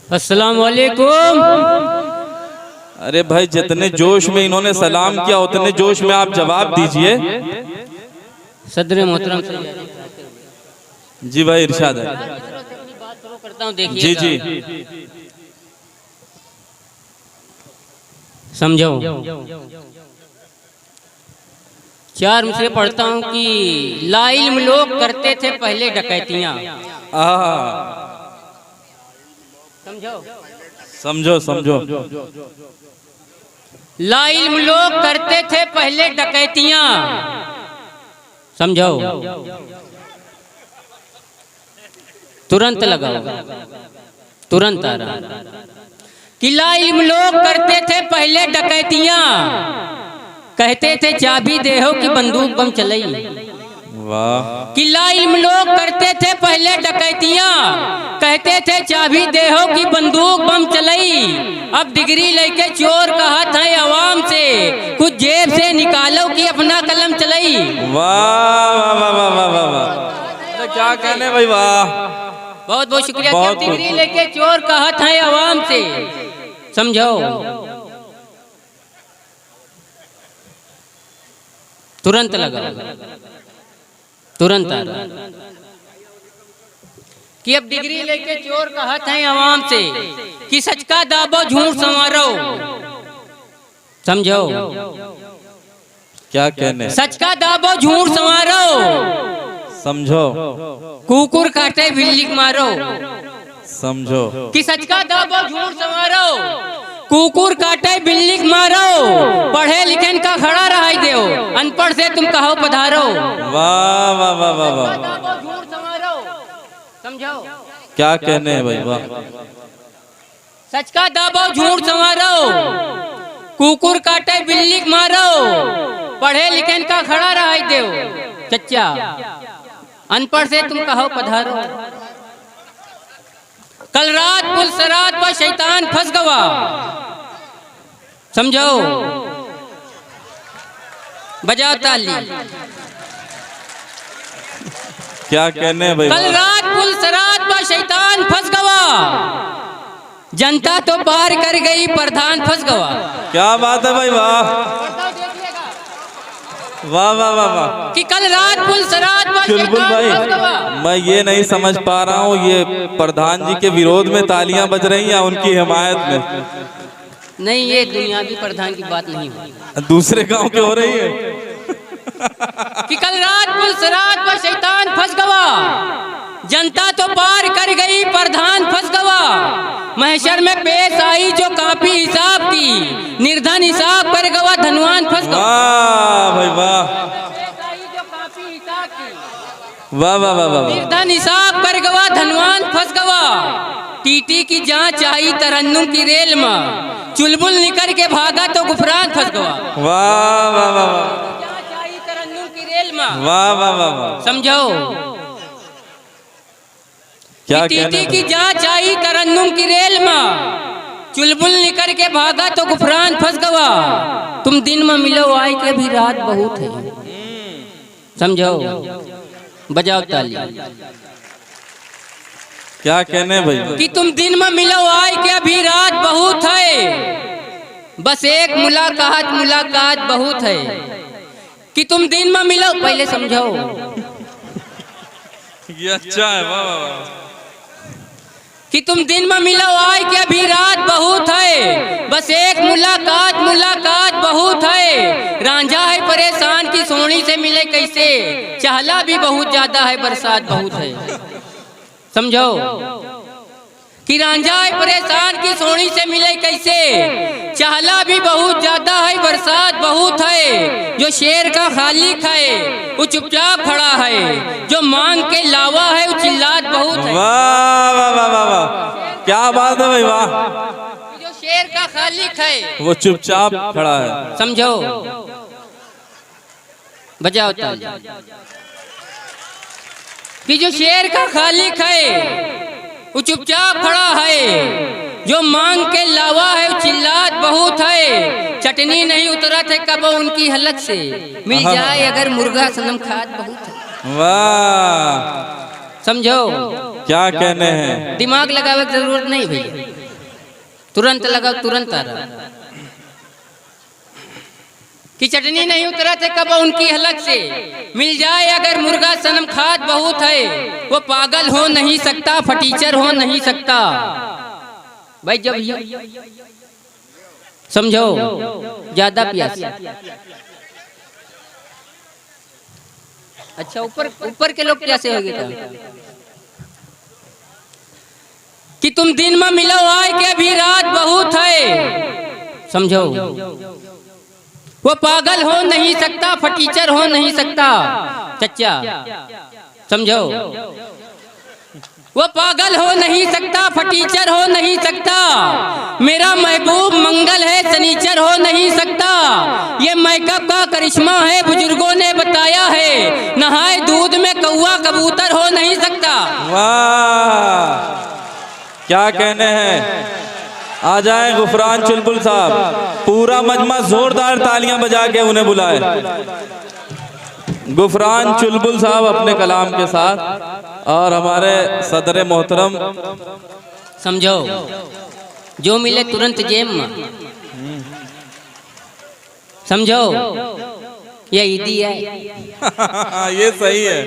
अस्सलाम वालेकुम। अरे भाई जितने जोश में इन्होंने सलाम किया उतने जोश में आप जवाब दीजिए। सदर मोहतरम जी भाई इरशाद है। करता हूँ, देखिए जी जी समझो। चार मुझसे पढ़ता हूँ कि लाइल्म लोग करते थे पहले डकैतियाँ। समझो समझो समझो। लाइल्म लोग करते थे पहले डकैतियाँ। समझो। तुरंत लगाओ, तुरंत आ रहा। कि लाइल्म लोग करते थे पहले डकैतियाँ, कहते थे चाबी देहो कि बंदूक बम चलई। वाह। कि लाइल्म लोग करते थे पहले डकैतियाँ, कहते थे चाबी देहो कि बंदूक बम चलई। अब डिग्री लेके चोर कहत है अवाम से, कुछ जेब से निकालो कि अपना कलम चलई। वाह वाह वाह वाह वाह वाह। क्या कहने भाई, वाह। बहुत बहुत शुक्रिया। बहुत डिग्री लेके चोर कहत है अवाम से। समझो। तुरंत लगाओ, तुरंत आ रहा। कि अब डिग्री लेके चोर कहत है अवाम से कि सच का दाबो झूठ संवारो। समझो। क्या कहने, सच का दाबो झूठ संवारो। समझो। कुकुर काटे बिल्ली मारो। समझो। कि सच का दाबो झूठ संवारो, कुकुर काटे बिल्ली मारो। पढ़े लिखे का खड़ा रहा देओ, अनपढ़ से तुम कहो पधारो। वाह वाह वाह वाह वाह। झूठ संवारो। समझो। क्या कहने हैं भाई, वाह। सच का दाबो झूठ संवारो, कुकुर काटे बिल्ली मारो। पढ़े लिखे का खड़ा रहा देओ चच्चा, अनपढ़ से तुम कहो पधारो। कल रात पुलिस रात पर शैतान फंस गवा। समझो। बजाओ ताली। क्या कहने भाई। कल रात पुलिस रात पर शैतान फंस गवा, जनता तो पार कर गई प्रधान फंस गवा। क्या बात है भाई, वाह वाह वाह वाह वाह। कि कल रात पुलिस रात पर चुलबुल शैतान फंस गवा। भाई, मैं ये नहीं समझ पा रहा हूँ, ये प्रधान जी के विरोध में तालियां बज रही हैं या उनकी हिमायत में? नहीं, ये दुनियावी प्रधान की बात नहीं हुई, दूसरे गांव के हो रही है। कि कल रात पुलिस रात पर शैतान फंस गवा, जनता तो पार कर गई प्रधान फंस गवा। महशर में पेश आई जो कापी हिसाब की, निर्धन हिसाब कर गवा धनवान फंस गवा। वाह भाई वाह। वाह वाह वाह वाह। निर्धन हिसाब कर गवा धनवान फंस गवा। टीटी की जांच आई तरन्नुम की रेल में, चुलबुल निकल के भागा तो गुफरान फंस गवा। वाह वाह वाह वाह। जांच आई तरन्नुम की रेल में। वाह वाह वाह वाह। समझो। क्या टीटी की जांच आई तरन्नुम की रेल में, चुलबुल निकल के भागा तो गुफरान फंस गवा। तुम दिन में मिलो आए के भी रात बहुत है। समझो। बजाओ ताली। क्या कहने भाई। कि तुम दिन में मिलो आए के अभी रात बहुत है, बस एक मुलाकात मुलाकात बहुत है। कि तुम दिन में मिलो, पहले समझो। ये अच्छा है, वाह वाह वाह। कि तुम दिन में मिलो आए के अभी रात बहुत है, बस एक मुलाकात मुलाकात बहुत है। रांझा है परेशान की सोनी से मिले कैसे, चाहला भी बहुत ज्यादा है बरसात बहुत है। समझो। कि रांझा है परेशान की सोनी से मिले कैसे, चाहला भी बहुत ज्यादा है बरसात बहुत है। जो शेर का खालिक है वो चुपचाप खड़ा है, जो मांग के लावा है वो चिल्लात बहुत है। वाह वाह वाह वाह वाह। क्या बात है भाई, वाह। जो शेर का खालिक है वो चुपचाप खड़ा है। समझो। बजाओ ताली। कि जो शेर का खालिक है वो चुपचाप खड़ा है, जो मांग के लावा है वो चिल्लात बहुत है। चटनी नहीं उतरत है कब उनकी हलक से, मिल जाए अगर मुर्गा सनम खात बहुत है। वाह। समझो, क्या कहने हैं। दिमाग लगावे की जरूरत नहीं भैया, तुरंत लगाओ तुरंत आ रहा। कि चटनी नहीं उतरा थे कब उनकी हलक से, मिल जाए अगर मुर्गा सनम खाद बहुत है, वो पागल हो नहीं सकता, फटीचर हो नहीं सकता। भाई जब समझो, ज्यादा प्यास। अच्छा ऊपर के लोग प्यासे हो गए कि तुम दिन में मिलो आए के अभी रात बहुत है। समझो, वो पागल हो नहीं सकता, फटीचर हो नहीं सकता। चच्चा समझो, वो पागल हो नहीं सकता, फटीचर हो नहीं सकता। मेरा महबूब मंगल है, शनीचर हो नहीं सकता। ये मेकअप का करिश्मा है, बुजुर्गों ने बताया है। नहाए दूध में कौवा कबूतर हो नहीं सकता। वाह, क्या कहने हैं। आ जाए गुफरान चुलबुल साहब, पूरा मजमा जोरदार तालियां बजा के उन्हें बुलाए। गुफरान चुलबुल साहब अपने कलाम के साथ, और हमारे सदर मोहतरम। समझो, जो मिले तुरंत जेब में। समझो, ये ईदी है। ये सही है,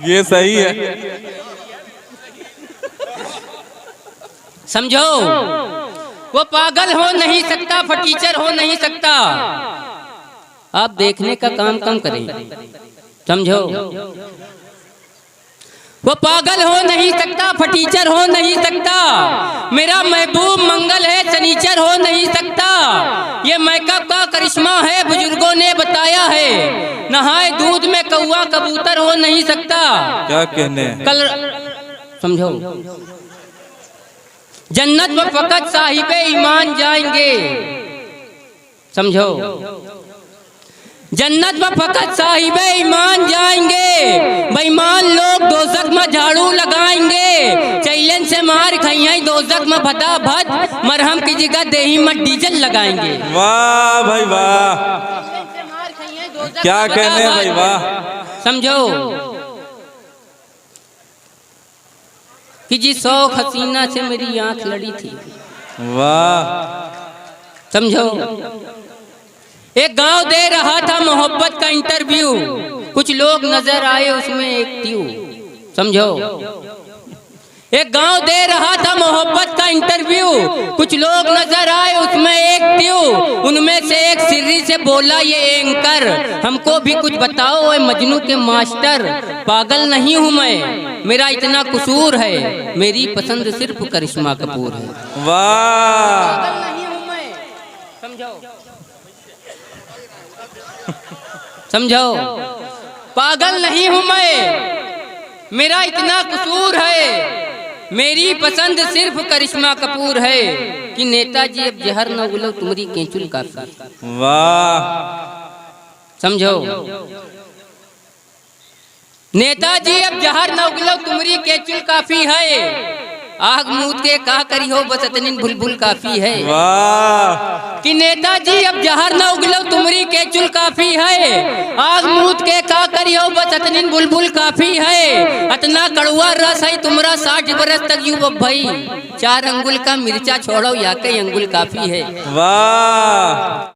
ये सही है। समझो, वो पागल हो नहीं सकता, फटीचर हो नहीं सकता। आप देखने का काम कम करें। समझो, वो पागल हो नहीं सकता, फटीचर हो नहीं सकता। मेरा महबूब मंगल है, शनीचर हो नहीं सकता। ये मेकअप का करिश्मा है, बुजुर्गों ने बताया है। नहाए दूध में कौवा कबूतर हो नहीं सकता। क्या कहने कल समझो, जन्नत में फकत साहिबे ईमान जाएंगे। समझो, जन्नत में फकत साहिबे ईमान जाएंगे। बेईमान लोग दोजख में झाड़ू लगाएंगे। चैलेंज से मार खाइए दोजख में भदा भद, मरहम की जगह देही में डीजल लगाएंगे। वाह भाई वाह, क्या कहने भाई वाह। समझो कि जी 100 हसीना से मेरी आंख लड़ी थी। वाह, समझो, एक गांव दे रहा था मोहब्बत का इंटरव्यू। कुछ लोग नजर आए उसमें एक ट्यू। समझो, एक गांव दे रहा था मोहब्बत का इंटरव्यू। कुछ लोग नजर आए उसमें एक ट्यू। उनमें से एक सिर्री से बोला ये एंकर, हमको भी कुछ बताओ ओए मजनू के मास्टर। पागल नहीं हूँ मैं, मेरा इतना कसूर है। मेरी पसंद सिर्फ करिश्मा कपूर है। वाह, पागल नहीं हूँ मैं। समझो, समझो, पागल नहीं हूं मैं, मेरा इतना कसूर है। मेरी पसंद सिर्फ करिश्मा कपूर है। कि नेताजी अब जहर न उगलो तुम्हारी केंचुल काफी। वाह, समझो, नेताजी अब जहर न उगलो तुम्हारी केंचुल काफी है। आग मूत के कहा करी हो बस अतनिन बुलबुल काफी है। वाह, कि नेताजी अब जहर न उगलो तुमरी केचुल काफी है। आग मूत के का करी हो बस अतनिन बुलबुल काफी है। अतना कड़ुआ रस है तुम्हारा 60 बरस तक यू भाई। 4 अंगुल का मिर्चा छोड़ो या कई अंगुल काफी है। वाह।